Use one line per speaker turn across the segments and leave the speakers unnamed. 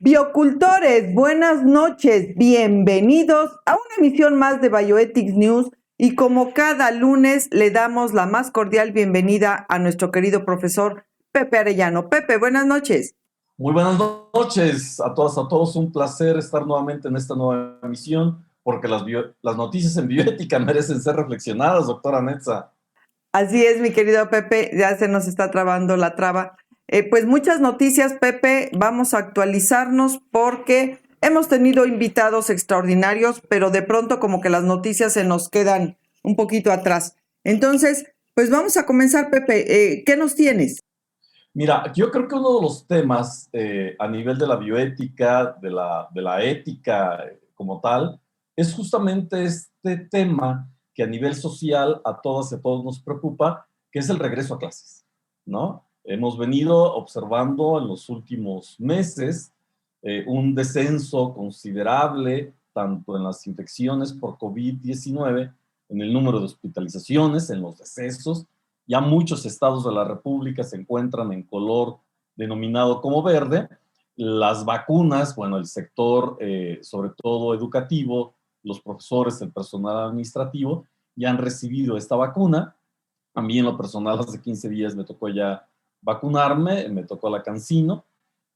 Biocultores, buenas noches, bienvenidos a una emisión más de Bioethics News y como cada lunes le damos la más cordial bienvenida a nuestro querido profesor Pepe Arellano. Pepe, buenas noches.
Muy buenas noches a todas, a todos. Un placer estar nuevamente en esta nueva emisión porque las noticias en bioética merecen ser reflexionadas, doctora Netza.
Así es, mi querido Pepe, ya se nos está trabando la traba. Pues muchas noticias, Pepe, vamos a actualizarnos porque hemos tenido invitados extraordinarios, pero de pronto como que las noticias se nos quedan un poquito atrás. Entonces, pues vamos a comenzar, Pepe. ¿Qué nos tienes?
Mira, yo creo que uno de los temas a nivel de la bioética, de la ética como tal, es justamente este tema que a nivel social a todas y a todos nos preocupa, que es el regreso a clases, ¿no? Hemos venido observando en los últimos meses un descenso considerable, tanto en las infecciones por COVID-19, en el número de hospitalizaciones, en los decesos. Ya muchos estados de la República se encuentran en color denominado como verde. Las vacunas, bueno, el sector, sobre todo educativo, los profesores, el personal administrativo, ya han recibido esta vacuna. A mí en lo personal hace 15 días me tocó ya vacunarme, me tocó la CanSino.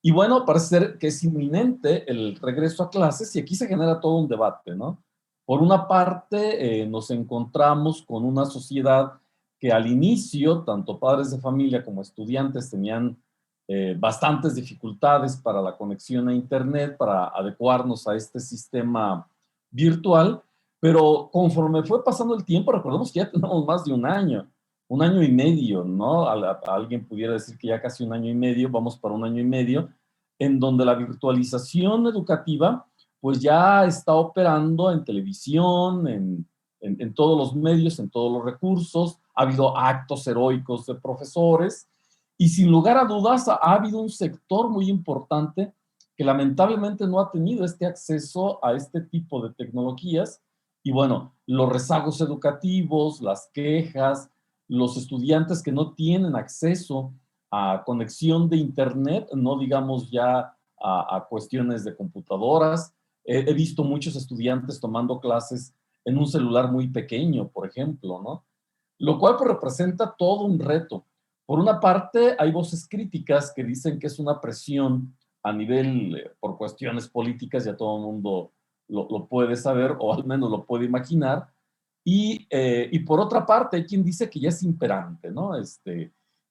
Y bueno, parece ser que es inminente el regreso a clases y aquí se genera todo un debate, ¿no? Por una parte, nos encontramos con una sociedad que al inicio, tanto padres de familia como estudiantes tenían bastantes dificultades para la conexión a Internet, para adecuarnos a este sistema virtual, pero conforme fue pasando el tiempo, recordemos que ya tenemos más de un año y medio, ¿no? Alguien pudiera decir que ya casi un año y medio, vamos para un año y medio, en donde la virtualización educativa pues ya está operando en televisión, en todos los medios, en todos los recursos. Ha habido actos heroicos de profesores y sin lugar a dudas ha habido un sector muy importante que lamentablemente no ha tenido este acceso a este tipo de tecnologías. Y bueno, los rezagos educativos, las quejas, los estudiantes que no tienen acceso a conexión de Internet, no digamos ya a cuestiones de computadoras. He visto muchos estudiantes tomando clases en un celular muy pequeño, por ejemplo, ¿no? Lo cual pues, representa todo un reto. Por una parte, hay voces críticas que dicen que es una presión a nivel, por cuestiones políticas, ya todo el mundo lo puede saber o al menos lo puede imaginar. Y por otra parte, hay quien dice que ya es imperante, ¿no?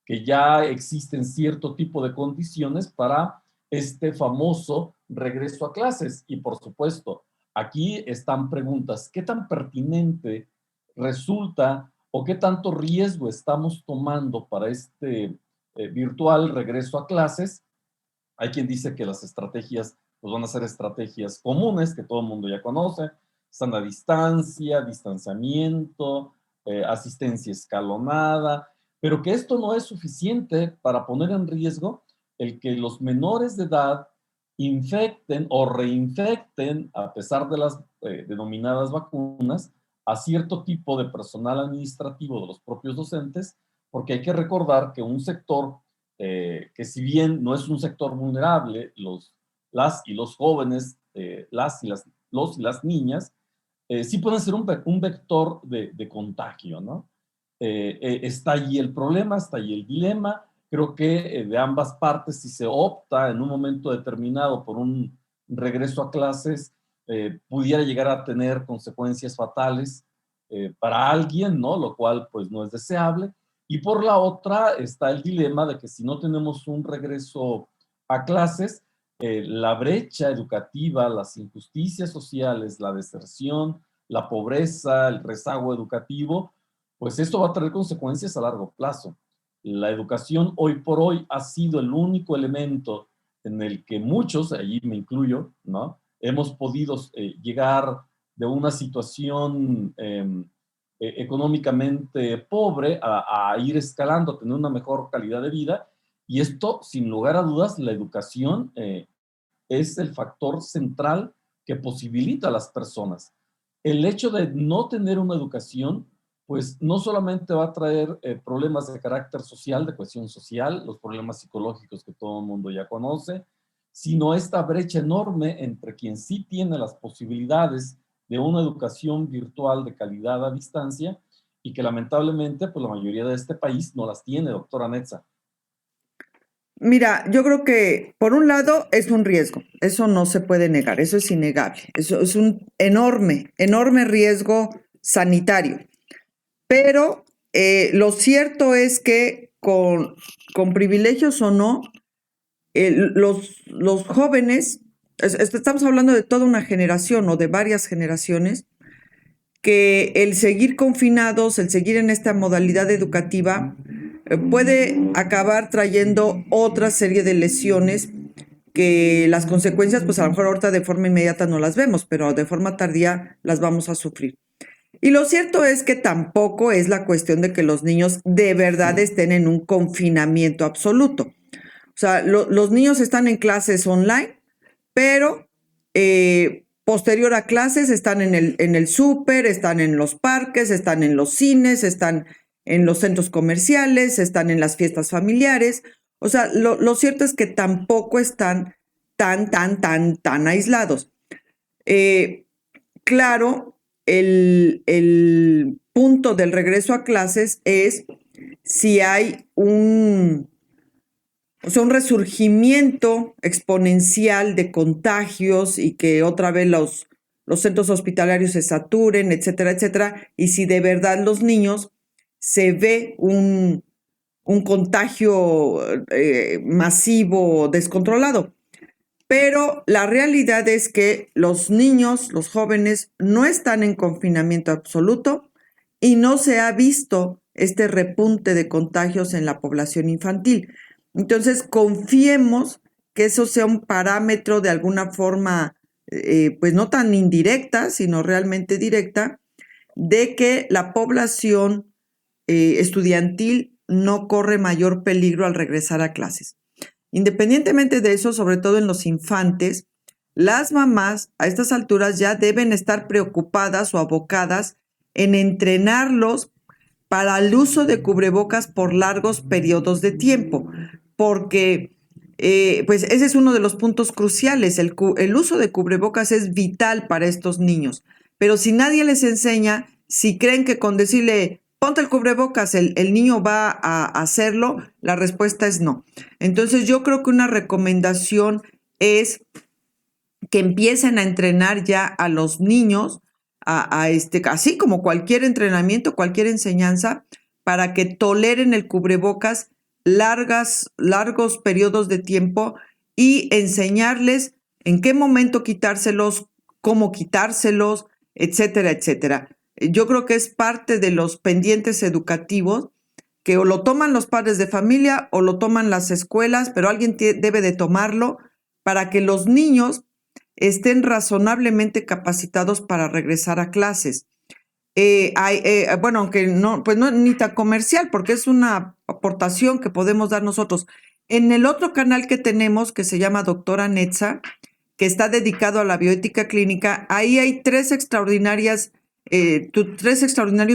Que ya existen cierto tipo de condiciones para este famoso regreso a clases. Y por supuesto, aquí están preguntas, ¿qué tan pertinente resulta o qué tanto riesgo estamos tomando para este virtual regreso a clases? Hay quien dice que las estrategias pues van a ser estrategias comunes que todo el mundo ya conoce, sana distancia, distanciamiento, asistencia escalonada, pero que esto no es suficiente para poner en riesgo el que los menores de edad infecten o reinfecten, a pesar de las denominadas vacunas, a cierto tipo de personal administrativo de los propios docentes, porque hay que recordar que un sector que si bien no es un sector vulnerable, las y los jóvenes, los y las niñas, sí pueden ser un vector de contagio, ¿no? Está allí el problema, está allí el dilema. Creo que de ambas partes, si se opta en un momento determinado por un regreso a clases, pudiera llegar a tener consecuencias fatales para alguien, ¿no? Lo cual pues no es deseable. Y por la otra está el dilema de que si no tenemos un regreso a clases, la brecha educativa, las injusticias sociales, la deserción, la pobreza, el rezago educativo, pues esto va a traer consecuencias a largo plazo. La educación hoy por hoy ha sido el único elemento en el que muchos, allí me incluyo, ¿no? Hemos podido llegar de una situación económicamente pobre a ir escalando, a tener una mejor calidad de vida. Y esto, sin lugar a dudas, la educación es el factor central que posibilita a las personas. El hecho de no tener una educación, pues no solamente va a traer problemas de carácter social, de cohesión social, los problemas psicológicos que todo el mundo ya conoce, sino esta brecha enorme entre quien sí tiene las posibilidades de una educación virtual de calidad a distancia y que lamentablemente pues la mayoría de este país no las tiene, doctora Netza.
Mira, yo creo que por un lado es un riesgo, eso no se puede negar, eso es innegable, eso es un enorme, enorme riesgo sanitario. Pero lo cierto es que con privilegios o no, los jóvenes, estamos hablando de toda una generación o de varias generaciones, que el seguir confinados, el seguir en esta modalidad educativa, puede acabar trayendo otra serie de lesiones que las consecuencias, pues a lo mejor ahorita de forma inmediata no las vemos, pero de forma tardía las vamos a sufrir. Y lo cierto es que tampoco es la cuestión de que los niños de verdad estén en un confinamiento absoluto. O sea, los niños están en clases online, pero posterior a clases están en el súper, están en los parques, están en los cines, están en los centros comerciales, están en las fiestas familiares. O sea, lo cierto es que tampoco están tan aislados. Claro, el punto del regreso a clases es si hay un resurgimiento exponencial de contagios y que otra vez los centros hospitalarios se saturen, etcétera, etcétera, y si de verdad los niños se ve un contagio masivo, descontrolado. Pero la realidad es que los niños, los jóvenes, no están en confinamiento absoluto y no se ha visto este repunte de contagios en la población infantil. Entonces, confiemos que eso sea un parámetro de alguna forma, pues no tan indirecta, sino realmente directa, de que la población estudiantil no corre mayor peligro al regresar a clases. Independientemente de eso, sobre todo en los infantes, las mamás a estas alturas ya deben estar preocupadas o abocadas en entrenarlos para el uso de cubrebocas por largos periodos de tiempo, porque pues ese es uno de los puntos cruciales. El uso de cubrebocas es vital para estos niños, pero si nadie les enseña, si creen que con decirle ponte el cubrebocas, el niño va a hacerlo, la respuesta es no. Entonces yo creo que una recomendación es que empiecen a entrenar ya a los niños, así como cualquier entrenamiento, cualquier enseñanza, para que toleren el cubrebocas largos periodos de tiempo y enseñarles en qué momento quitárselos, cómo quitárselos, etcétera, etcétera. Yo creo que es parte de los pendientes educativos que o lo toman los padres de familia o lo toman las escuelas, pero alguien debe de tomarlo para que los niños estén razonablemente capacitados para regresar a clases. Bueno, aunque no, pues no ni tan comercial, porque es una aportación que podemos dar nosotros. En el otro canal que tenemos, que se llama Doctora Netza, que está dedicado a la bioética clínica, ahí hay tres extraordinarios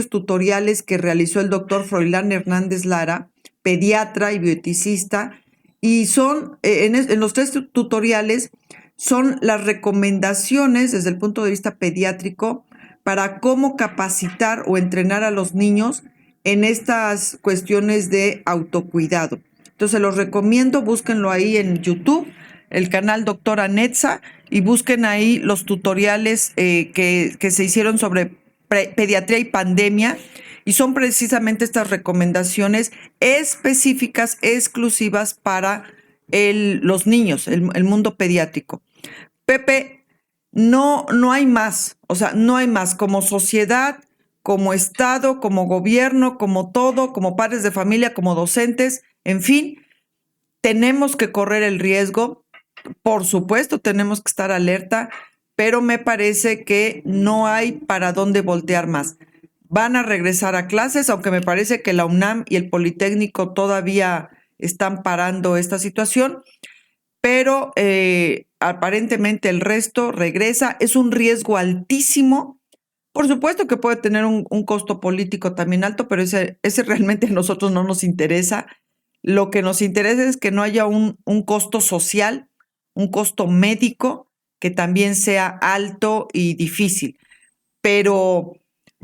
tutoriales que realizó el doctor Froilán Hernández Lara, pediatra y bioeticista, y son, en los tres tutoriales, son las recomendaciones desde el punto de vista pediátrico para cómo capacitar o entrenar a los niños en estas cuestiones de autocuidado. Entonces, los recomiendo, búsquenlo ahí en YouTube, el canal Doctora Netza, y busquen ahí los tutoriales que se hicieron sobre pediatría y pandemia, y son precisamente estas recomendaciones específicas, exclusivas para los niños, el mundo pediátrico. Pepe, no hay más, o sea, no hay más. Como sociedad, como Estado, como gobierno, como todo, como padres de familia, como docentes, en fin, tenemos que correr el riesgo. Por supuesto, tenemos que estar alerta, pero me parece que no hay para dónde voltear más. Van a regresar a clases, aunque me parece que la UNAM y el Politécnico todavía están parando esta situación, pero aparentemente el resto regresa. Es un riesgo altísimo. Por supuesto que puede tener un costo político también alto, pero ese realmente a nosotros no nos interesa. Lo que nos interesa es que no haya un costo social, un costo médico que también sea alto y difícil. Pero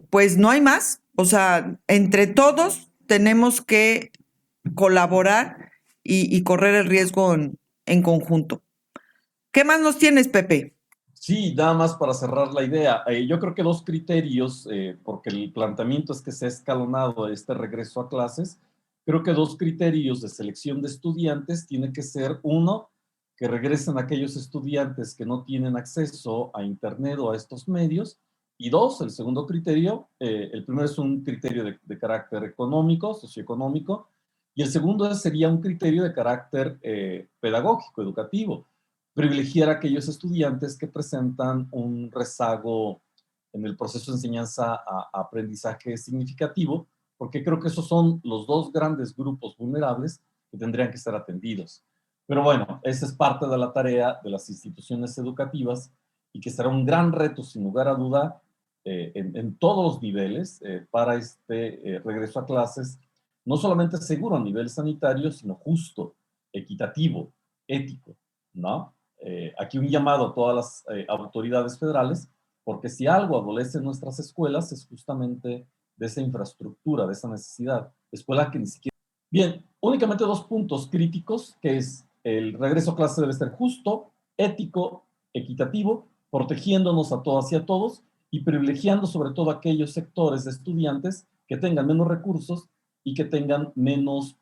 pues no hay más. O sea, entre todos tenemos que colaborar y correr el riesgo en conjunto. ¿Qué más nos tienes, Pepe?
Sí, nada más para cerrar la idea. Yo creo que dos criterios, porque el planteamiento es que se ha escalonado este regreso a clases, creo que dos criterios de selección de estudiantes tiene que ser, uno, que regresen aquellos estudiantes que no tienen acceso a Internet o a estos medios, y dos, el segundo criterio, el primero es un criterio de carácter económico, socioeconómico, y el segundo sería un criterio de carácter pedagógico, educativo, privilegiar a aquellos estudiantes que presentan un rezago en el proceso de enseñanza-aprendizaje significativo, porque creo que esos son los dos grandes grupos vulnerables que tendrían que ser atendidos. Pero bueno, esa es parte de la tarea de las instituciones educativas y que será un gran reto, sin lugar a duda, en todos los niveles para este regreso a clases, no solamente seguro a nivel sanitario, sino justo, equitativo, ético, ¿no? Aquí un llamado a todas las autoridades federales, porque si algo adolece en nuestras escuelas es justamente de esa infraestructura, de esa necesidad. Escuela que ni siquiera... Bien, únicamente dos puntos críticos, que es el regreso a clase debe ser justo, ético, equitativo, protegiéndonos a todas y a todos y privilegiando sobre todo aquellos sectores de estudiantes que tengan menos recursos y que tengan menos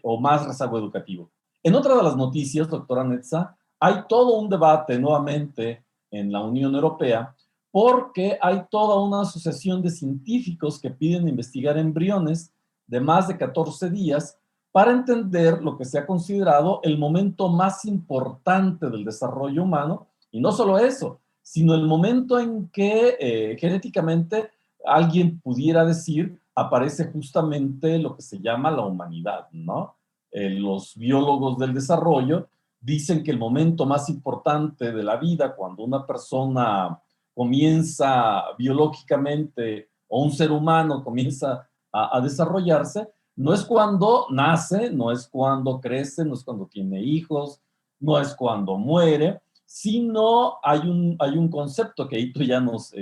o más rezago educativo. En otra de las noticias, doctora Netza, hay todo un debate nuevamente en la Unión Europea porque hay toda una asociación de científicos que piden investigar embriones de más de 14 días para entender lo que se ha considerado el momento más importante del desarrollo humano, y no solo eso, sino el momento en que genéticamente alguien pudiera decir aparece justamente lo que se llama la humanidad, ¿no? Los biólogos del desarrollo dicen que el momento más importante de la vida, cuando una persona comienza biológicamente o un ser humano comienza a desarrollarse, no es cuando nace, no es cuando crece, no es cuando tiene hijos, no es cuando muere, sino hay un concepto que ahí tú ya nos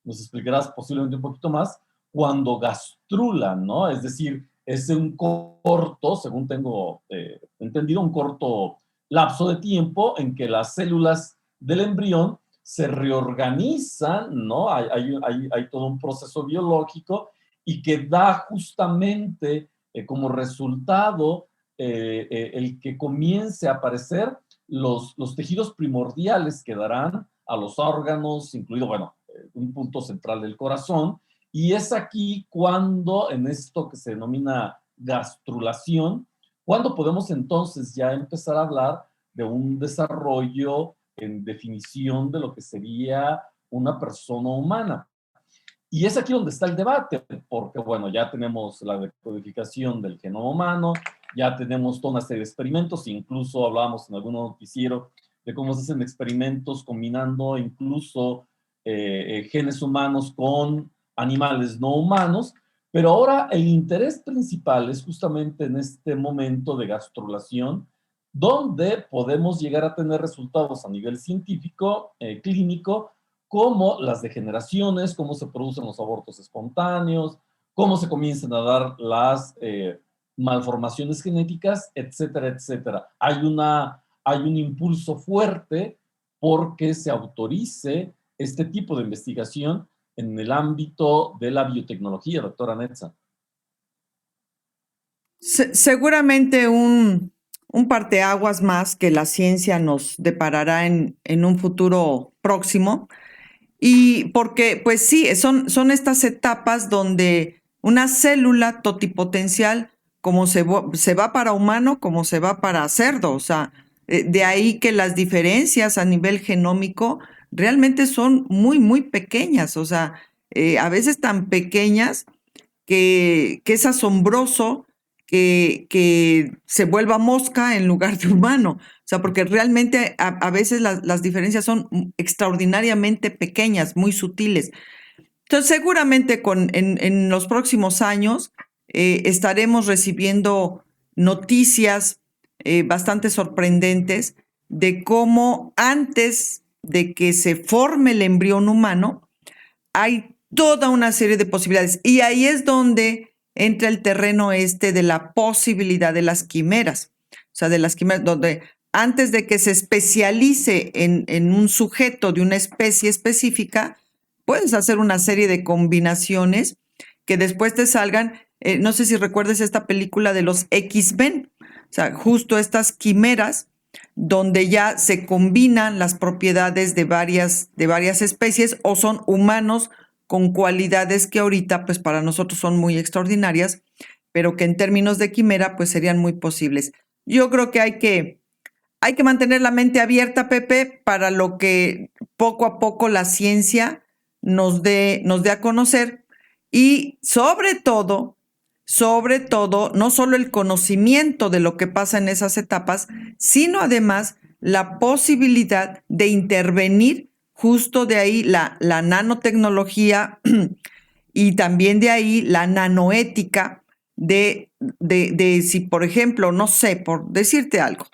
explicarás posiblemente un poquito más, cuando gastrula, ¿no? Es decir, es un corto, según tengo entendido, un corto lapso de tiempo en que las células del embrión se reorganizan, ¿no? Hay todo un proceso biológico y que da justamente como resultado el que comience a aparecer los tejidos primordiales que darán a los órganos, incluido, bueno, un punto central del corazón, y es aquí cuando, en esto que se denomina gastrulación, cuando podemos entonces ya empezar a hablar de un desarrollo en definición de lo que sería una persona humana. Y es aquí donde está el debate, porque bueno, ya tenemos la decodificación del genoma humano, ya tenemos toda una serie de experimentos, incluso hablábamos en algún noticiero de cómo se hacen experimentos combinando incluso genes humanos con animales no humanos, pero ahora el interés principal es justamente en este momento de gastrulación, donde podemos llegar a tener resultados a nivel científico, clínico, como las degeneraciones, cómo se producen los abortos espontáneos, cómo se comienzan a dar las malformaciones genéticas, etcétera, etcétera. Hay un impulso fuerte porque se autorice este tipo de investigación en el ámbito de la biotecnología, doctora Netza.
Seguramente un parteaguas más que la ciencia nos deparará en un futuro próximo. Y porque, pues sí, son estas etapas donde una célula totipotencial, como se va para humano, como se va para cerdo. O sea, de ahí que las diferencias a nivel genómico realmente son muy, muy pequeñas. O sea, a veces tan pequeñas que es asombroso que se vuelva mosca en lugar de humano. O sea, porque realmente a veces las diferencias son extraordinariamente pequeñas, muy sutiles. Entonces, seguramente en los próximos años estaremos recibiendo noticias bastante sorprendentes de cómo antes de que se forme el embrión humano, hay toda una serie de posibilidades. Y ahí es donde entra el terreno de la posibilidad de las quimeras. O sea, de las quimeras, donde antes de que se especialice en un sujeto de una especie específica, puedes hacer una serie de combinaciones que después te salgan. No sé si recuerdes esta película de los X-Men, o sea, justo estas quimeras donde ya se combinan las propiedades de varias especies o son humanos con cualidades que ahorita pues para nosotros son muy extraordinarias, pero que en términos de quimera pues serían muy posibles. Yo creo que hay que mantener la mente abierta, Pepe, para lo que poco a poco la ciencia nos dé a conocer y sobre todo, no solo el conocimiento de lo que pasa en esas etapas, sino además la posibilidad de intervenir justo de ahí la nanotecnología y también de ahí la nanoética de si, por ejemplo, no sé, por decirte algo,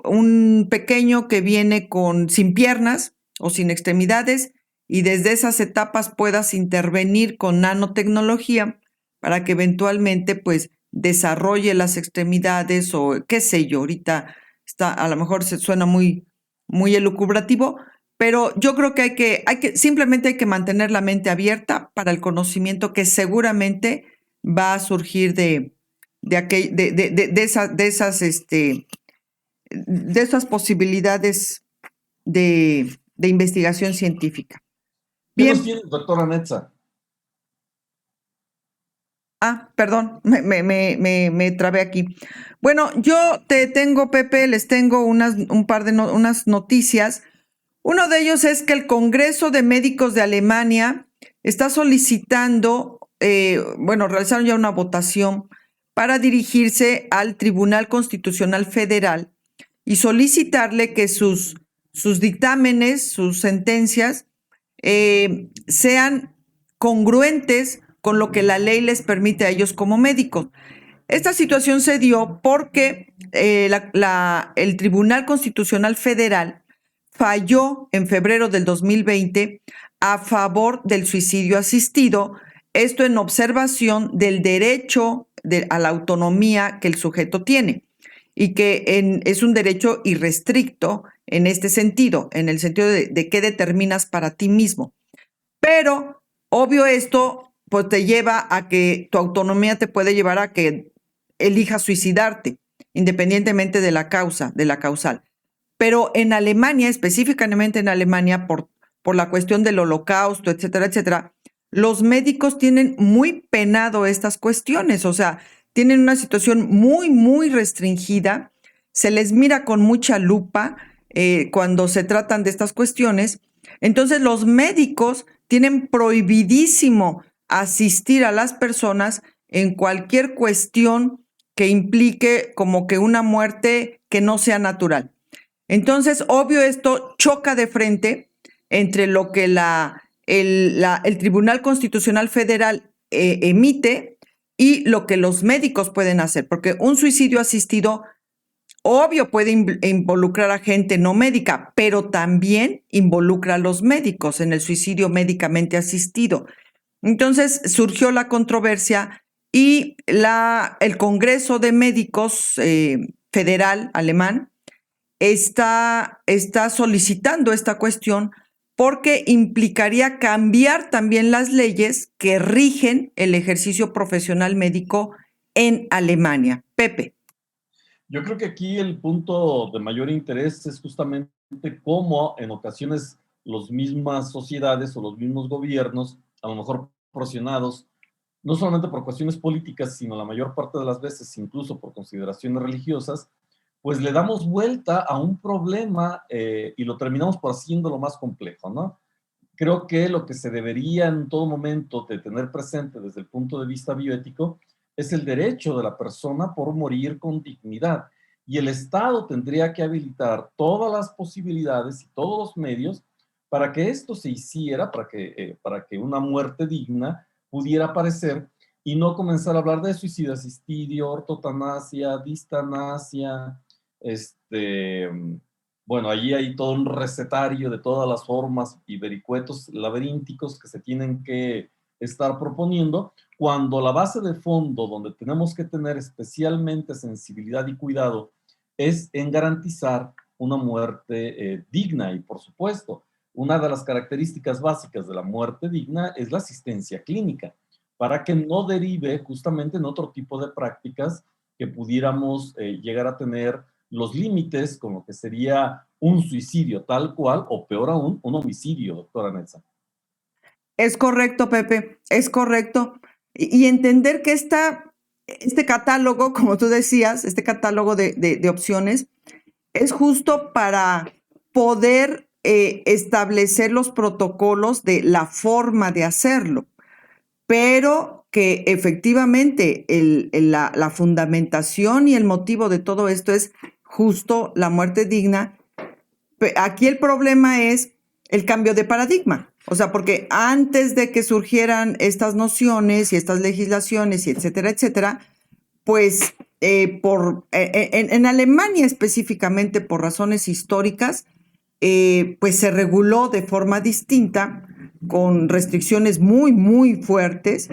un pequeño que viene sin piernas o sin extremidades y desde esas etapas puedas intervenir con nanotecnología para que eventualmente pues desarrolle las extremidades o qué sé yo, ahorita a lo mejor se suena muy elucubrativo, pero yo creo que simplemente hay que mantener la mente abierta para el conocimiento que seguramente va a surgir de esas posibilidades de investigación científica.
¿Qué nos
Bien.
tiene, doctora Netza?
Perdón, me trabé aquí. Bueno, yo te tengo, Pepe, les tengo unas noticias. Uno de ellos es que el Congreso de Médicos de Alemania está solicitando, realizaron ya una votación para dirigirse al Tribunal Constitucional Federal y solicitarle que sus dictámenes, sus sentencias, sean congruentes con lo que la ley les permite a ellos como médicos. Esta situación se dio porque el Tribunal Constitucional Federal falló en febrero del 2020 a favor del suicidio asistido, esto en observación del derecho a la autonomía que el sujeto tiene y que es un derecho irrestricto en este sentido, en el sentido de qué determinas para ti mismo. Pero, obvio, esto pues te lleva a que tu autonomía te puede llevar a que elijas suicidarte, independientemente de la causal. Pero en Alemania, específicamente en Alemania, por la cuestión del holocausto, etcétera, etcétera, los médicos tienen muy penado estas cuestiones, o sea, tienen una situación muy restringida, se les mira con mucha lupa cuando se tratan de estas cuestiones. Entonces, los médicos tienen prohibidísimo asistir a las personas en cualquier cuestión que implique como que una muerte que no sea natural. Entonces, obvio, esto choca de frente entre lo que el Tribunal Constitucional Federal emite y lo que los médicos pueden hacer, porque un suicidio asistido, obvio, puede involucrar a gente no médica, pero también involucra a los médicos en el suicidio médicamente asistido. Entonces surgió la controversia y el Congreso de Médicos Federal alemán está solicitando esta cuestión porque implicaría cambiar también las leyes que rigen el ejercicio profesional médico en Alemania. Pepe.
Yo creo que aquí el punto de mayor interés es justamente cómo en ocasiones las mismas sociedades o los mismos gobiernos, a lo mejor presionados, no solamente por cuestiones políticas, sino la mayor parte de las veces incluso por consideraciones religiosas, pues le damos vuelta a un problema y lo terminamos por haciéndolo más complejo, ¿no? Creo que lo que se debería en todo momento de tener presente desde el punto de vista bioético es el derecho de la persona por morir con dignidad. Y el Estado tendría que habilitar todas las posibilidades y todos los medios para que esto se hiciera, para que una muerte digna pudiera aparecer y no comenzar a hablar de suicidio asistido, ortotanasia, distanasia, Este, bueno, allí hay todo un recetario de todas las formas y vericuetos laberínticos que se tienen que estar proponiendo, cuando la base de fondo donde tenemos que tener especialmente sensibilidad y cuidado es en garantizar una muerte digna. Y por supuesto, una de las características básicas de la muerte digna es la asistencia clínica, para que no derive justamente en otro tipo de prácticas que pudiéramos llegar a tener los límites con lo que sería un suicidio tal cual, o peor aún, un homicidio, doctora Netza.
Es correcto, Pepe, es correcto. Y entender que este catálogo, como tú decías, este catálogo de opciones, es justo para poder establecer los protocolos de la forma de hacerlo, pero que efectivamente la fundamentación y el motivo de todo esto es justo la muerte digna. Aquí el problema es el cambio de paradigma. O sea, porque antes de que surgieran estas nociones y estas legislaciones y etcétera, etcétera, pues en Alemania específicamente por razones históricas, pues se reguló de forma distinta, con restricciones muy, muy fuertes.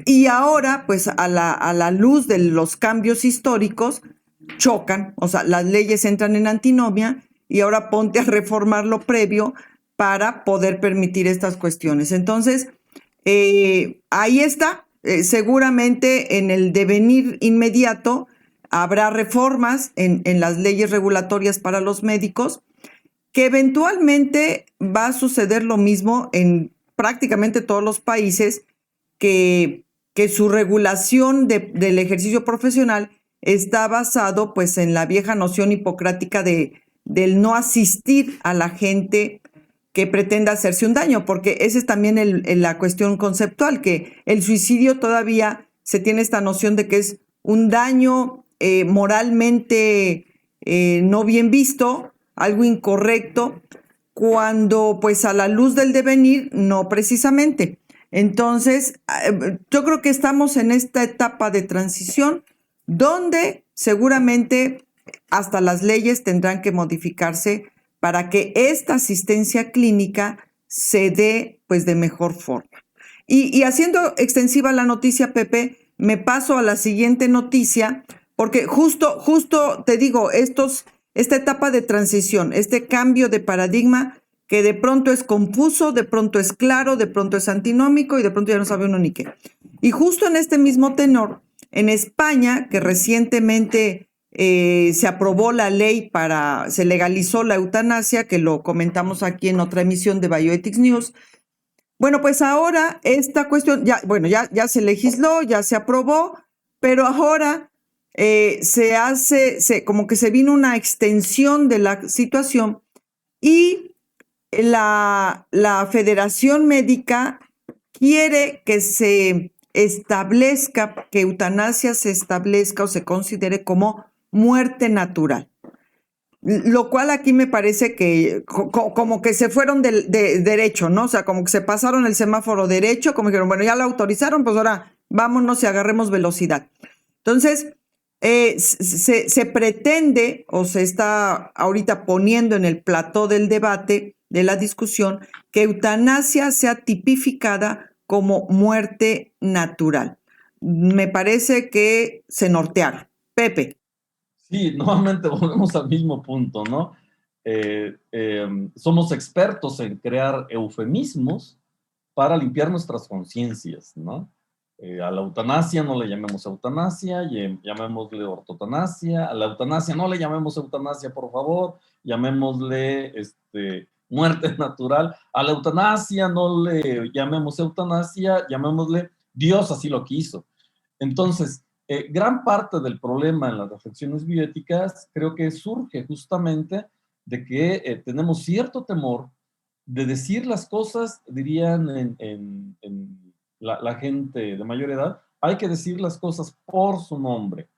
Y ahora, pues a la luz de los cambios históricos, chocan, o sea, las leyes entran en antinomia y ahora ponte a reformar lo previo para poder permitir estas cuestiones. Entonces, ahí está. Seguramente en el devenir inmediato habrá reformas en las leyes regulatorias para los médicos, que eventualmente va a suceder lo mismo en prácticamente todos los países, que su regulación del ejercicio profesional está basado pues en la vieja noción hipocrática del no asistir a la gente que pretenda hacerse un daño, porque esa es también la cuestión conceptual, que el suicidio todavía se tiene esta noción de que es un daño moralmente no bien visto, algo incorrecto, cuando pues a la luz del devenir no precisamente. Entonces, yo creo que estamos en esta etapa de transición donde seguramente hasta las leyes tendrán que modificarse para que esta asistencia clínica se dé pues de mejor forma. Y haciendo extensiva la noticia, Pepe, me paso a la siguiente noticia, porque justo te digo, esta etapa de transición, este cambio de paradigma, que de pronto es confuso, de pronto es claro, de pronto es antinómico y de pronto ya no sabe uno ni qué. Y justo en este mismo tenor, en España, que recientemente se aprobó la ley se legalizó la eutanasia, que lo comentamos aquí en otra emisión de Bioethics News. Bueno, pues ahora esta cuestión, ya se legisló, ya se aprobó, pero ahora como que se vino una extensión de la situación y la Federación Médica quiere que se establezca, que eutanasia se establezca o se considere como muerte natural. Lo cual aquí me parece que como que se fueron de derecho, ¿no? O sea, como que se pasaron el semáforo derecho, como dijeron, bueno, ya lo autorizaron, pues ahora vámonos y agarremos velocidad. Entonces, se pretende o se está ahorita poniendo en el plató del debate, de la discusión, que eutanasia sea tipificada como muerte natural. Me parece que se nortearon. Pepe.
Sí, nuevamente volvemos al mismo punto, ¿no? Somos expertos en crear eufemismos para limpiar nuestras conciencias, ¿no? A la eutanasia no le llamemos eutanasia, llamémosle ortotanasia. A la eutanasia no le llamemos eutanasia, por favor, llamémosle muerte natural. A la eutanasia no le llamemos eutanasia, llamémosle Dios así lo quiso. Entonces, gran parte del problema en las reflexiones bioéticas creo que surge justamente de que tenemos cierto temor de decir las cosas, dirían en la gente de mayor edad, hay que decir las cosas por su nombre,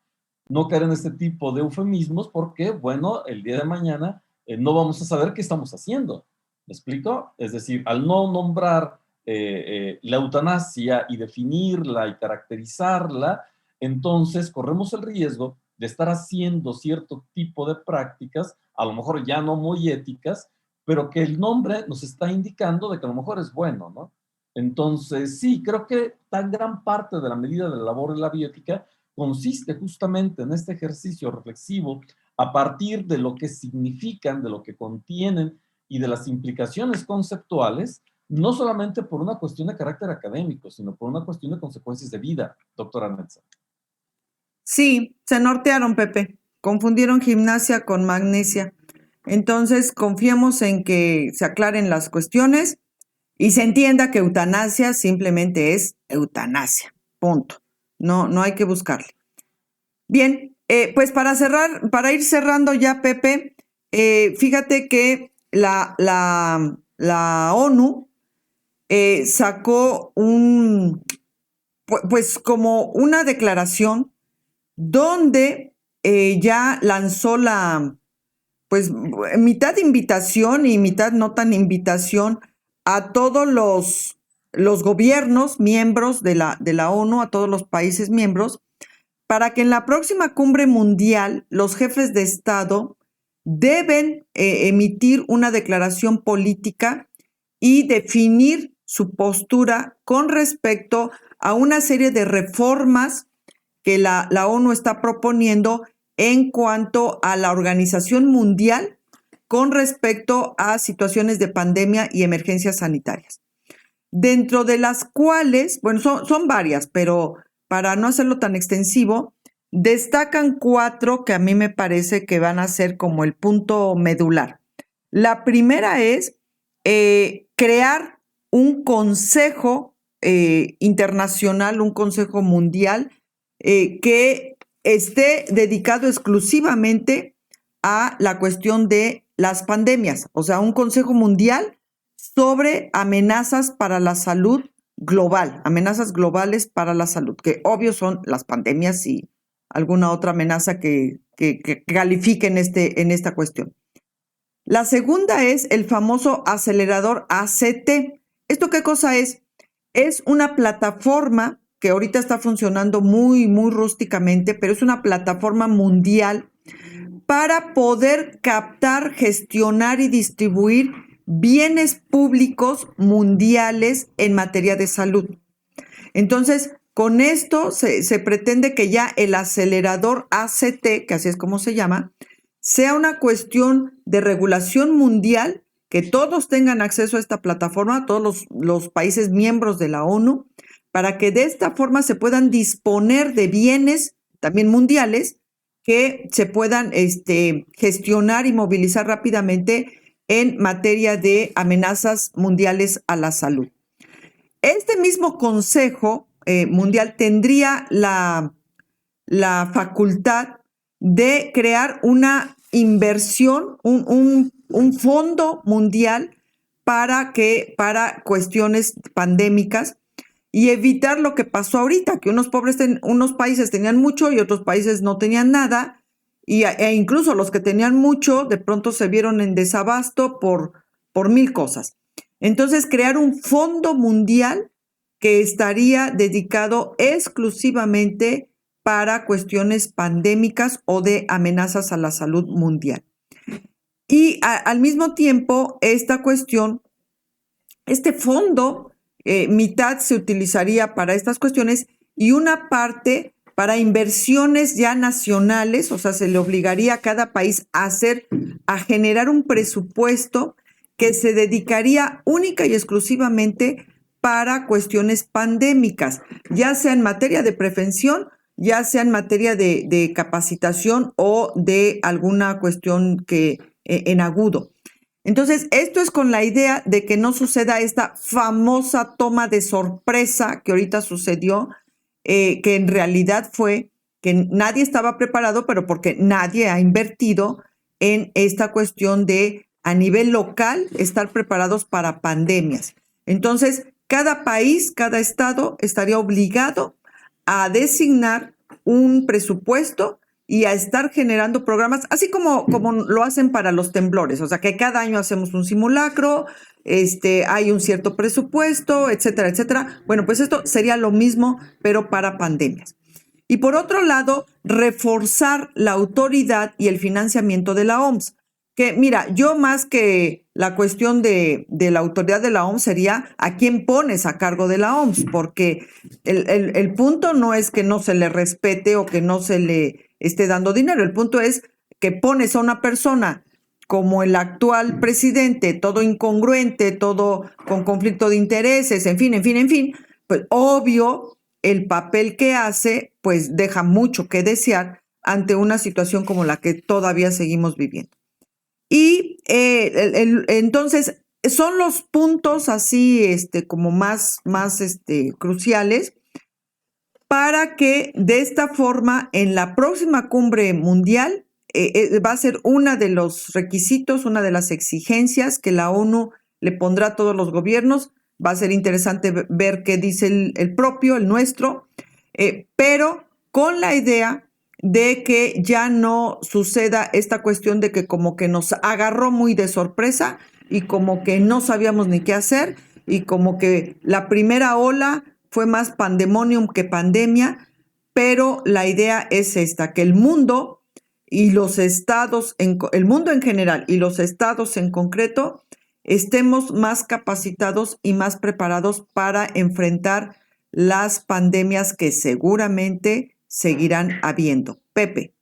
no caer en este tipo de eufemismos porque, bueno, el día de mañana no vamos a saber qué estamos haciendo. ¿Me explico? Es decir, al no nombrar la eutanasia y definirla y caracterizarla, entonces corremos el riesgo de estar haciendo cierto tipo de prácticas, a lo mejor ya no muy éticas, pero que el nombre nos está indicando de que a lo mejor es bueno, ¿no? Entonces, sí, creo que tan gran parte de la medida de la labor de la bioética consiste justamente en este ejercicio reflexivo a partir de lo que significan, de lo que contienen y de las implicaciones conceptuales, no solamente por una cuestión de carácter académico, sino por una cuestión de consecuencias de vida, doctora Netza.
Sí, se nortearon, Pepe. Confundieron gimnasia con magnesia. Entonces, confiemos en que se aclaren las cuestiones y se entienda que eutanasia simplemente es eutanasia. Punto. No, no hay que buscarle. Bien, pues para ir cerrando ya, Pepe, fíjate que la ONU sacó pues como una declaración donde ya lanzó pues mitad invitación y mitad no tan invitación a todos los gobiernos miembros de la ONU, a todos los países miembros, para que en la próxima cumbre mundial los jefes de Estado deben emitir una declaración política y definir su postura con respecto a una serie de reformas que la ONU está proponiendo en cuanto a la organización mundial con respecto a situaciones de pandemia y emergencias sanitarias. Dentro de las cuales, bueno, son varias, pero para no hacerlo tan extensivo, destacan 4 que a mí me parece que van a ser como el punto medular. La primera es crear un consejo internacional, un consejo mundial que esté dedicado exclusivamente a la cuestión de las pandemias, o sea, un consejo mundial sobre amenazas para la salud global, amenazas globales para la salud, que obvio son las pandemias y alguna otra amenaza que califique en esta cuestión. La segunda es el famoso acelerador ACT. ¿Esto qué cosa es? Es una plataforma que ahorita está funcionando muy, muy rústicamente, pero es una plataforma mundial para poder captar, gestionar y distribuir bienes públicos mundiales en materia de salud. Entonces, con esto se pretende que ya el acelerador ACT, que así es como se llama, sea una cuestión de regulación mundial, que todos tengan acceso a esta plataforma, todos los países miembros de la ONU, para que de esta forma se puedan disponer de bienes también mundiales que se puedan gestionar y movilizar rápidamente en materia de amenazas mundiales a la salud. Este mismo Consejo Mundial tendría la facultad de crear una inversión, un fondo mundial para cuestiones pandémicas y evitar lo que pasó ahorita, que unos países tenían mucho y otros países no tenían nada, e incluso los que tenían mucho de pronto se vieron en desabasto por 1000 cosas. Entonces, crear un fondo mundial que estaría dedicado exclusivamente para cuestiones pandémicas o de amenazas a la salud mundial. Y al mismo tiempo, este fondo, mitad se utilizaría para estas cuestiones y una parte para inversiones ya nacionales, o sea, se le obligaría a cada país a generar un presupuesto que se dedicaría única y exclusivamente para cuestiones pandémicas, ya sea en materia de prevención, ya sea en materia de capacitación o de alguna cuestión en agudo. Entonces, esto es con la idea de que no suceda esta famosa toma de sorpresa que ahorita sucedió, que en realidad fue que nadie estaba preparado, pero porque nadie ha invertido en esta cuestión de, a nivel local, estar preparados para pandemias. Entonces, cada país, cada estado estaría obligado a designar un presupuesto y a estar generando programas, así como lo hacen para los temblores, o sea que cada año hacemos un simulacro, hay un cierto presupuesto, etcétera, etcétera. Bueno, pues esto sería lo mismo, pero para pandemias. Y por otro lado, reforzar la autoridad y el financiamiento de la OMS. Que mira, yo más que la cuestión de la autoridad de la OMS sería a quién pones a cargo de la OMS, porque el punto no es que no se le respete o que no se le esté dando dinero, el punto es que pones a una persona como el actual presidente, todo incongruente, todo con conflicto de intereses, en fin, pues obvio el papel que hace pues deja mucho que desear ante una situación como la que todavía seguimos viviendo. Y entonces son los puntos así como más cruciales para que de esta forma en la próxima cumbre mundial va a ser uno de los requisitos, una de las exigencias que la ONU le pondrá a todos los gobiernos. Va a ser interesante ver qué dice el nuestro, pero con la idea de que ya no suceda esta cuestión de que como que nos agarró muy de sorpresa y como que no sabíamos ni qué hacer y como que la primera ola fue más pandemonium que pandemia, pero la idea es esta, que el mundo y los estados, el mundo en general y los estados en concreto, estemos más capacitados y más preparados para enfrentar las pandemias que seguramente seguirán habiendo. Pepe.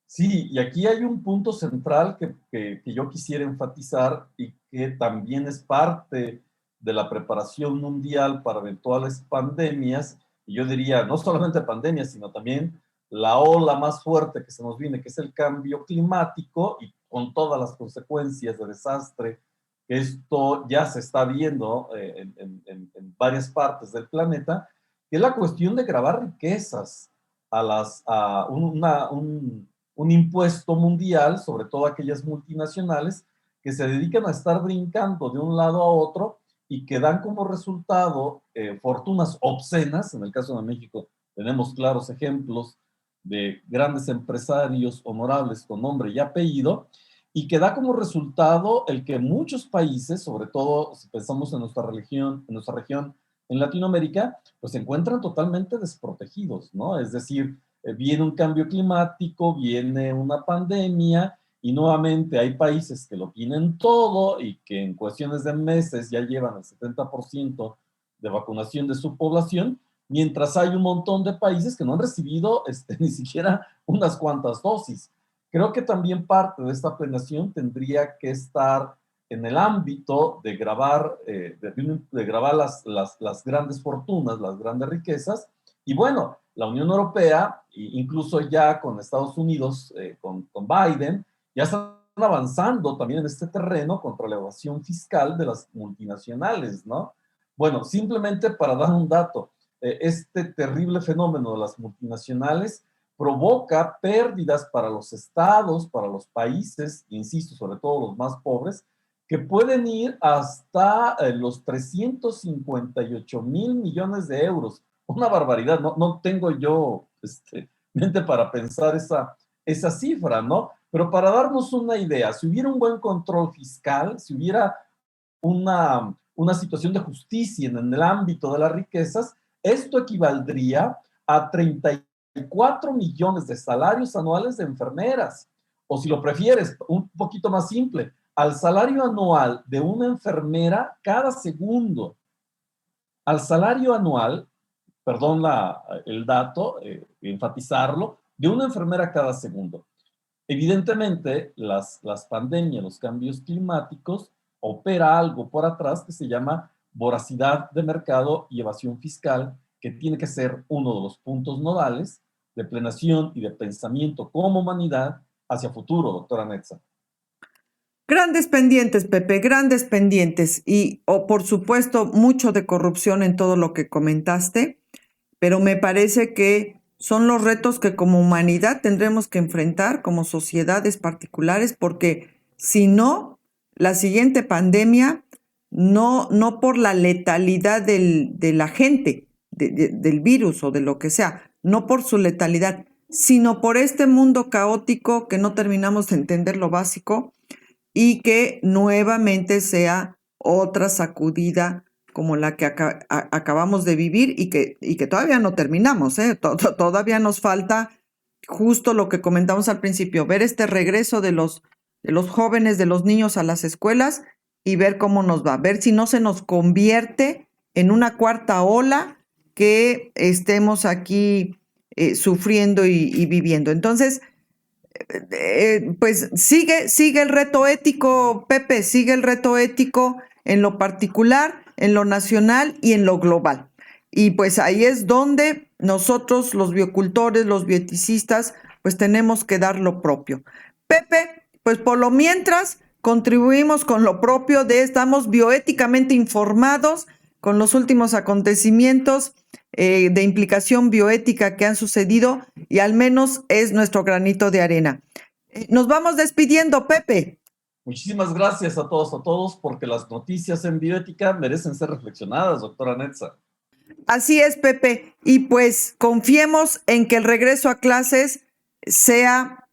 Sí, y aquí hay un punto central que yo quisiera enfatizar y que también es parte de la preparación mundial para eventuales pandemias, y yo diría no solamente pandemias, sino también la ola más fuerte que se nos viene, que es el cambio climático, y con todas las consecuencias de desastre que esto ya se está viendo en varias partes del planeta, que es la cuestión de grabar riquezas a un impuesto mundial, sobre todo aquellas multinacionales que se dedican a estar brincando de un lado a otro y que dan como resultado fortunas obscenas. En el caso de México tenemos claros ejemplos de grandes empresarios honorables con nombre y apellido, y que da como resultado el que muchos países, sobre todo si pensamos en nuestra región en Latinoamérica, pues se encuentran totalmente desprotegidos, ¿no? Es decir, viene un cambio climático, viene una pandemia, y nuevamente hay países que lo tienen todo y que en cuestiones de meses ya llevan el 70% de vacunación de su población, mientras hay un montón de países que no han recibido ni siquiera unas cuantas dosis. Creo que también parte de esta planeación tendría que estar en el ámbito de grabar, de grabar las grandes fortunas, las grandes riquezas. Y bueno, la Unión Europea, incluso ya con Estados Unidos, con Biden, ya están avanzando también en este terreno contra la evasión fiscal de las multinacionales, ¿no? Bueno, simplemente para dar un dato, este terrible fenómeno de las multinacionales provoca pérdidas para los estados, para los países, insisto, sobre todo los más pobres, que pueden ir hasta los 358 mil millones de euros. Una barbaridad, no tengo yo mente para pensar esa cifra, ¿no? Pero para darnos una idea, si hubiera un buen control fiscal, si hubiera una situación de justicia en el ámbito de las riquezas, esto equivaldría a 34 millones de salarios anuales de enfermeras. O si lo prefieres, un poquito más simple, al salario anual de una enfermera cada segundo. Al salario anual, perdón el dato, enfatizarlo, de una enfermera cada segundo. Evidentemente, las pandemias, los cambios climáticos, opera algo por atrás que se llama voracidad de mercado y evasión fiscal, que tiene que ser uno de los puntos nodales de planeación y de pensamiento como humanidad hacia futuro, doctora Netza.
Grandes pendientes, Pepe, grandes pendientes. Y, por supuesto, mucho de corrupción en todo lo que comentaste, pero me parece que son los retos que como humanidad tendremos que enfrentar como sociedades particulares, porque si no, la siguiente pandemia, no por la letalidad de la gente, del virus o de lo que sea, no por su letalidad, sino por este mundo caótico que no terminamos de entender lo básico y que nuevamente sea otra sacudida como la que acabamos de vivir y que todavía no terminamos, ¿eh? Todavía nos falta justo lo que comentamos al principio, ver este regreso de los jóvenes, de los niños a las escuelas y ver cómo nos va, ver si no se nos convierte en una cuarta ola que estemos aquí sufriendo y viviendo. Entonces, pues sigue el reto ético, Pepe, sigue el reto ético en lo particular, en lo nacional y en lo global. Y pues ahí es donde nosotros, los biocultores, los bioeticistas, pues tenemos que dar lo propio. Pepe, pues por lo mientras contribuimos con lo propio estamos bioéticamente informados con los últimos acontecimientos de implicación bioética que han sucedido y al menos es nuestro granito de arena. Nos vamos despidiendo, Pepe.
Muchísimas gracias a todos, porque las noticias en bioética merecen ser reflexionadas, doctora Netza.
Así es, Pepe. Y pues confiemos en que el regreso a clases sea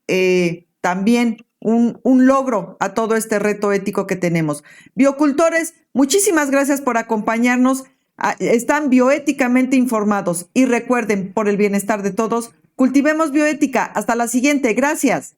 también un logro a todo este reto ético que tenemos. Biocultores, muchísimas gracias por acompañarnos. Están bioéticamente informados y recuerden, por el bienestar de todos, cultivemos bioética. Hasta la siguiente. Gracias.